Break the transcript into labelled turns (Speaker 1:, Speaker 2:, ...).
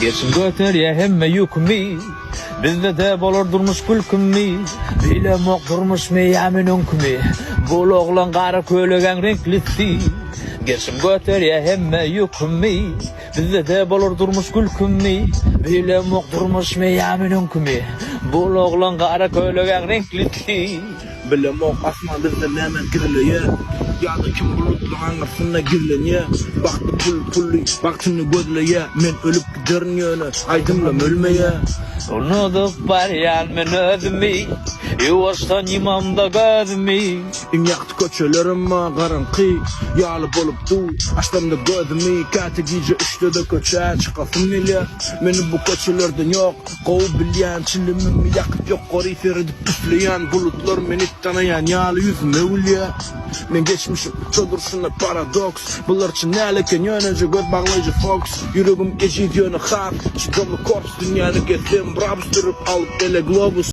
Speaker 1: Geçin götür ya hemme yükümü, bizde de bolor durmuş külkümü, bilemek durmuş meyamin önkümü, bol oğlan qarı köylegen renklisi. Geçin götür ya hemme yükümü, bizde de bolor durmuş külkümü, bilemek durmuş meyamin önkümü, bol oğlan qarı köylegen renklisi.
Speaker 2: Bilemek asman bizde hemen girileye. Ya da kim bulutlu hangisine girilenye. Baktı pulli, baktını gözleye. Men ölüp giderin yönü, aydınlam ölmeye.
Speaker 1: Unutup var men özümü, yuvastan imamda gözümü.
Speaker 2: Yaktı köçelerim garankı, yağlı bolup du. Açtım da gözümü, kati gece üçte de köçe çıkasın ile. Meni bu köçelerden yok, kovu bilyen çilimimi yakıp yok. Kori feridip püfleyen bulutlar meni tanıyan yağlı yüzüme ulya. Men geçmişim çodurşuna paradoks. Bunlar için neleken yönece göz bağlayıcı fox. Yüreğim geçit yönü hak, çıkamlı korps dünyada gezdim. Brabstırıp alıp ele globus.